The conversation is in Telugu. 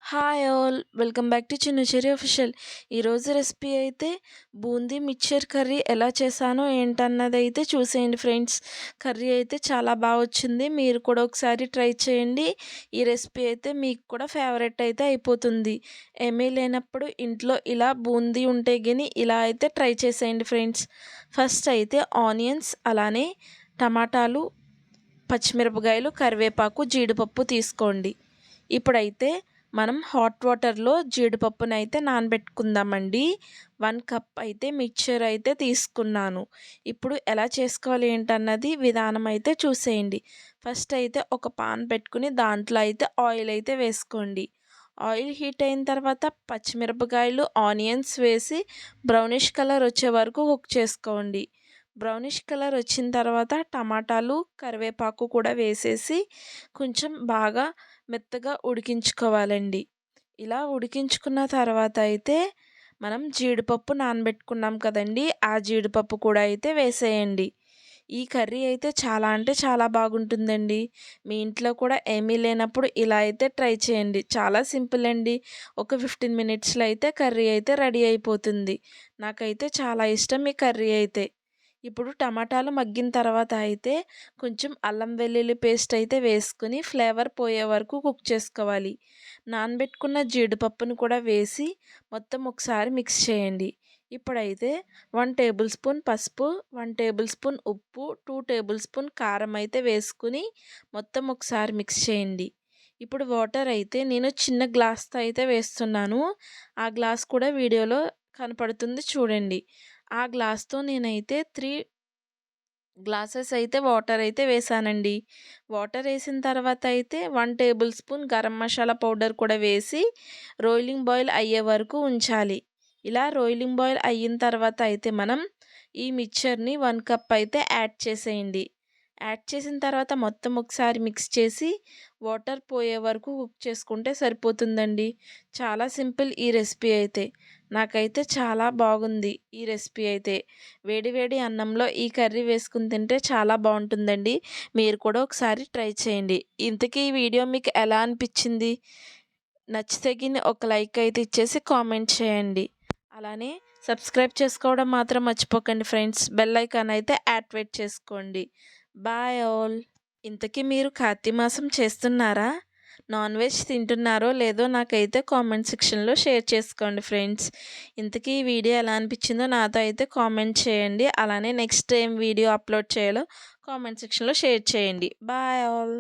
Hi all welcome back to చిన్న చెరి అఫీషియల్. ఈరోజు రెసిపీ అయితే బూందీ మిక్చర్ కర్రీ ఎలా చేశానో ఏంటన్నది అయితే చూసేయండి ఫ్రెండ్స్. కర్రీ అయితే చాలా బాగా వచ్చింది. మీరు కూడా ఒకసారి ట్రై చేయండి. ఈ రెసిపీ అయితే మీకు కూడా ఫేవరెట్ అయితే అయిపోతుంది. ఏమీ లేనప్పుడు ఇంట్లో ఇలా బూందీ ఉంటే గిని ఇలా అయితే ట్రై చేసేయండి ఫ్రెండ్స్. ఫస్ట్ అయితే ఆనియన్స్, అలానే టమాటాలు, పచ్చిమిరపకాయలు, కరివేపాకు, జీడిపప్పు తీసుకోండి. ఇప్పుడైతే మనం హాట్ వాటర్లో జీడిపప్పునైతే నానబెట్టుకుందామండి. 1 కప్ అయితే మిక్చర్ అయితే తీసుకున్నాను. ఇప్పుడు ఎలా చేసుకోవాలి ఏంటన్నది విధానం అయితే చూసేయండి. ఫస్ట్ అయితే ఒక పాన్ పెట్టుకుని దాంట్లో అయితే ఆయిల్ అయితే వేసుకోండి. ఆయిల్ హీట్ అయిన తర్వాత పచ్చిమిరపకాయలు, ఆనియన్స్ వేసి బ్రౌనిష్ కలర్ వచ్చే వరకు కుక్ చేసుకోండి. బ్రౌనిష్ కలర్ వచ్చిన తర్వాత టమాటాలు, కరివేపాకు కూడా వేసేసి కొంచెం బాగా మెత్తగా ఉడికించుకోవాలండి. ఇలా ఉడికించుకున్న తర్వాత అయితే మనం జీడిపప్పు నానబెట్టుకున్నాం కదండి, ఆ జీడిపప్పు కూడా అయితే వేసేయండి. ఈ కర్రీ అయితే చాలా అంటే చాలా బాగుంటుందండి. మీ ఇంట్లో కూడా ఏమీ లేనప్పుడు ఇలా అయితే ట్రై చేయండి. చాలా సింపుల్ అండి. ఒక 15 మినిట్స్లో అయితే కర్రీ అయితే రెడీ అయిపోతుంది. నాకైతే చాలా ఇష్టం ఈ కర్రీ అయితే. ఇప్పుడు టమాటాలు మగ్గిన తర్వాత అయితే కొంచెం అల్లం వెల్లుల్లి పేస్ట్ అయితే వేసుకుని ఫ్లేవర్ పోయే వరకు కుక్ చేసుకోవాలి. నానబెట్టుకున్న జీడిపప్పును కూడా వేసి మొత్తం ఒకసారి మిక్స్ చేయండి. ఇప్పుడైతే 1 టేబుల్ స్పూన్ పసుపు, 1 టేబుల్ స్పూన్ ఉప్పు, 2 టేబుల్ స్పూన్ కారం అయితే వేసుకుని మొత్తం ఒకసారి మిక్స్ చేయండి. ఇప్పుడు వాటర్ అయితే నేను చిన్న గ్లాస్తో అయితే వేస్తున్నాను. ఆ గ్లాస్ కూడా వీడియోలో కనపడుతుంది చూడండి. ఆ గ్లాస్తో నేనైతే 3 గ్లాసెస్ అయితే వాటర్ అయితే వేసానండి. వాటర్ వేసిన తర్వాత అయితే 1 table spoon garam masala powder కూడా వేసి రోలింగ్ బాయిల్ అయ్యే వరకు ఉంచాలి. ఇలా రోలింగ్ బాయిల్ అయిన తర్వాత అయితే మనం ఈ మిక్చర్ని 1 కప్ అయితే యాడ్ చేసేయండి. యాడ్ చేసిన తర్వాత మొత్తం ఒకసారి మిక్స్ చేసి వాటర్ పోయే వరకు కుక్ చేసుకుంటే సరిపోతుందండి. చాలా సింపుల్ ఈ రెసిపీ అయితే. నాకైతే చాలా బాగుంది ఈ రెసిపీ అయితే. వేడి వేడి అన్నంలో ఈ కర్రీ వేసుకుని తింటే చాలా బాగుంటుందండి. మీరు కూడా ఒకసారి ట్రై చేయండి. ఇంతకీ ఈ వీడియో మీకు ఎలా అనిపించింది? నచ్చితే గిని ఒక లైక్ అయితే ఇచ్చేసి కామెంట్ చేయండి. అలానే సబ్స్క్రైబ్ చేసుకోవడం మాత్రం మర్చిపోకండి ఫ్రెండ్స్. బెల్ ఐకాన్ అయితే యాక్టివేట్ చేసుకోండి. Bye all. ఇంతకీ మీరు కార్తీక మాసం చేస్తున్నారా? నాన్ వెజ్ తింటున్నారో లేదో నాకైతే కామెంట్ సెక్షన్లో షేర్ చేసుకోండి ఫ్రెండ్స్. ఇంతకీ ఈ వీడియో ఎలా అనిపించిందో నాతో అయితే కామెంట్ చేయండి. అలానే నెక్స్ట్ ఏం వీడియో అప్లోడ్ చేయాలో కామెంట్ సెక్షన్లో షేర్ చేయండి. Bye all.